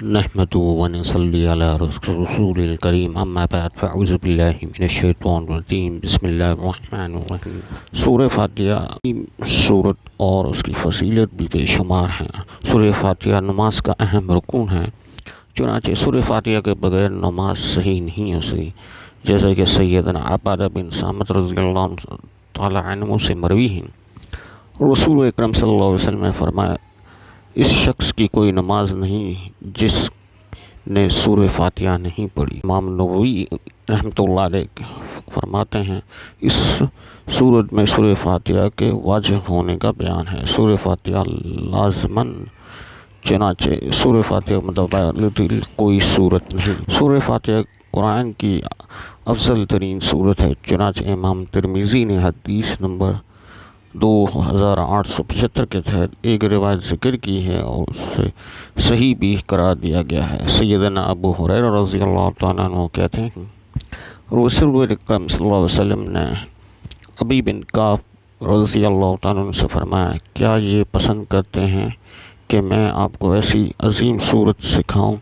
نحمد ونصلی علی رسول الکریم اما بعد فاعوذ باللہ من الشیطان الرجیم بسم اللہ الرحمن الرحیم۔ سورہ فاتحہ سورت اور اس کی فضیلت بھی بے شمار ہیں۔ سورہ فاتحہ نماز کا اہم رکن ہے، چنانچہ سورہ فاتحہ کے بغیر نماز صحیح نہیں ہو سکتی، جیسا کہ سیدنا عبادہ بن صامت رضی اللہ تعالی عنہ سے مروی ہے۔ رسول اکرم صلی اللہ علیہ وسلم نے فرمایا، اس شخص کی کوئی نماز نہیں جس نے سورہ فاتحہ نہیں پڑھی۔ امام نووی رحمۃ اللہ علیہ فرماتے ہیں، اس سورت میں سورہ فاتحہ کے واجب ہونے کا بیان ہے۔ سورہ فاتحہ لازماً، چنانچہ سورہ فاتحہ متبادل کوئی صورت نہیں۔ سورہ فاتحہ قرآن کی افضل ترین صورت ہے، چنانچہ امام ترمذی نے حدیث نمبر 2875 کے تحت ایک روایت ذکر کی ہے اور اسے صحیح بھی قرار دیا گیا ہے۔ سیدنا ابو ہریرہ رضی اللہ تعالیٰ عنہ کہتے ہیں، رسول اکرم صلی اللہ علیہ وسلم نے ابی بن کعب رضی اللہ تعالیٰ عنہ سے فرمایا، کیا یہ پسند کرتے ہیں کہ میں آپ کو ایسی عظیم صورت سکھاؤں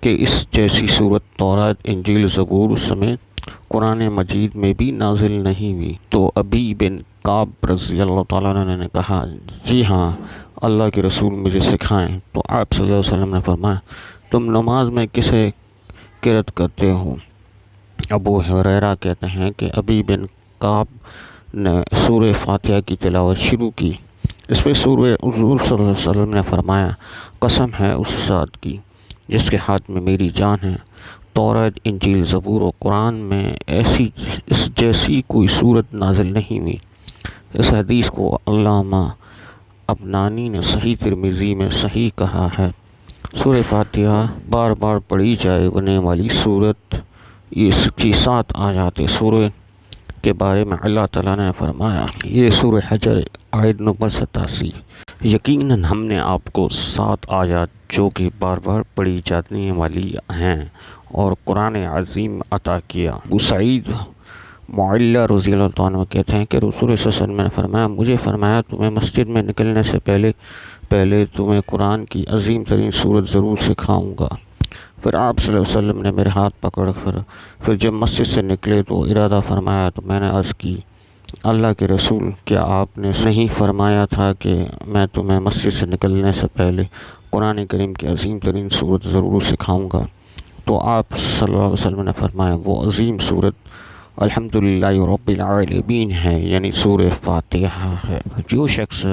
کہ اس جیسی صورت تورات، انجیل، زبور سمیت قرآن مجید میں بھی نازل نہیں ہوئی؟ تو ابی بن کعب رضی اللہ تعالیٰ عنہ نے کہا، جی ہاں اللہ کے رسول مجھے سکھائیں۔ تو آپ صلی اللہ علیہ وسلم نے فرمایا، تم نماز میں کسے قرأت کرتے ہو؟ ابو ہریرہ کہتے ہیں کہ ابی بن کعب نے سورہ فاتحہ کی تلاوت شروع کی۔ اس پہ حضور صلی اللہ علیہ وسلم نے فرمایا، قسم ہے اس ذات کی جس کے ہاتھ میں میری جان ہے، تورات، انجیل، زبور و قرآن میں اس جیسی کوئی صورت نازل نہیں ہوئی۔ اس حدیث کو علامہ ابنانی نے صحیح ترمذی میں صحیح کہا ہے۔ سورہ فاتحہ بار بار پڑھی جانے والی صورت، اس کی 7 آیات سورہ کے بارے میں اللہ تعالیٰ نے فرمایا، یہ سورہ حجر آیت نمبر 87۔ یقیناً ہم نے آپ کو 7 آیات جو کہ بار بار پڑھی جانے والی ہیں اور قرآن عظیم عطا کیا۔ ابو سعید معلّہ رضی اللہ عنہ کہتے ہیں کہ رسول صلی اللہ علیہ وسلم نے فرمایا، مجھے فرمایا تمہیں مسجد میں نکلنے سے پہلے تمہیں قرآن کی عظیم ترین صورت ضرور سکھاؤں گا۔ پھر آپ صلی اللہ علیہ وسلم نے میرے ہاتھ پکڑ پھر جب مسجد سے نکلے تو ارادہ فرمایا تو میں نے عرض کی، اللہ کے رسول، کیا آپ نے نہیں فرمایا تھا کہ میں تمہیں مسجد سے نکلنے سے پہلے قرآن کریم کی عظیم ترین صورت ضرور سکھاؤں گا؟ تو آپ صلی اللہ علیہ وسلم نے فرمایا، وہ عظیم صورت الحمدللہ رب العالمین ہے، یعنی سورہ فاتحہ ہے۔ جو شخص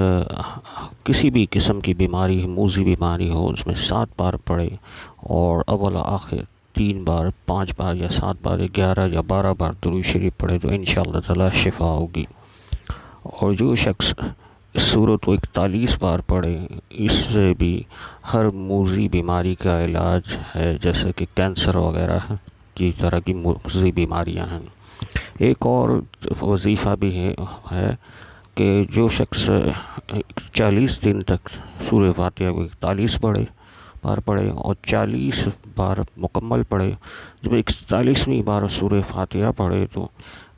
کسی بھی قسم کی بیماری، موذی بیماری ہو، اس میں 7 بار پڑھے اور اول آخر 3 بار، 5 بار یا 7 بار، 11 یا 12 بار درود شریف پڑھے تو انشاءاللہ تعالی شفا ہوگی۔ اور جو شخص اس صورت کو 41 بار پڑھے، اس سے بھی ہر موذی بیماری کا علاج ہے، جیسے کہ کینسر وغیرہ کی طرح کی موذی بیماریاں ہیں۔ ایک اور وظیفہ بھی ہے کہ جو شخص 40 دن تک سورہ فاتحہ کو 41 بار پڑھے اور 40 بار مکمل پڑھے، جب 41ویں بار سورہ فاتحہ پڑھے تو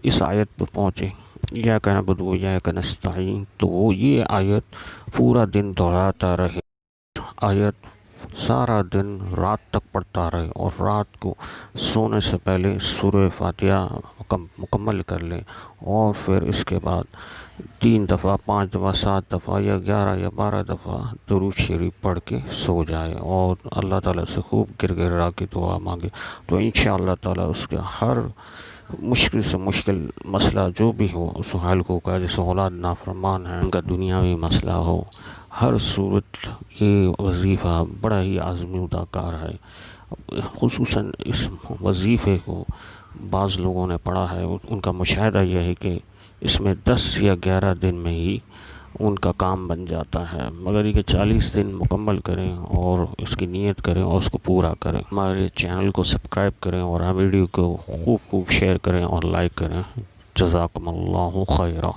اس آیت پہ پہنچے، ایاک نعبد و ایاک نستعین، تو وہ یہ آیت پورا دن دہراتا رہے، آیت سارا دن رات تک پڑھتا رہے اور رات کو سونے سے پہلے سورہ فاتحہ مکمل کر لیں، اور پھر اس کے بعد 3 دفعہ، 5 دفعہ، 7 دفعہ یا 11 یا 12 دفعہ درود شریف پڑھ کے سو جائے اور اللہ تعالیٰ سے خوب گر گرا کے دعا مانگے، تو انشاءاللہ تعالیٰ اس کا ہر مشکل سے مشکل مسئلہ جو بھی ہو اس کو حل ہوگا۔ جیسے اولاد نافرمان ہے، ان کا دنیاوی مسئلہ ہو، ہر صورت یہ وظیفہ بڑا ہی آزمودہ کار ہے۔ خصوصاً اس وظیفے کو بعض لوگوں نے پڑھا ہے، ان کا مشاہدہ یہ ہے کہ اس میں 10 یا 11 دن میں ہی ان کا کام بن جاتا ہے، مگر یہ کہ 40 دن مکمل کریں اور اس کی نیت کریں اور اس کو پورا کریں۔ ہمارے چینل کو سبسکرائب کریں اور ویڈیو کو خوب شیئر کریں اور لائک کریں۔ جزاکم اللہ خیرہ۔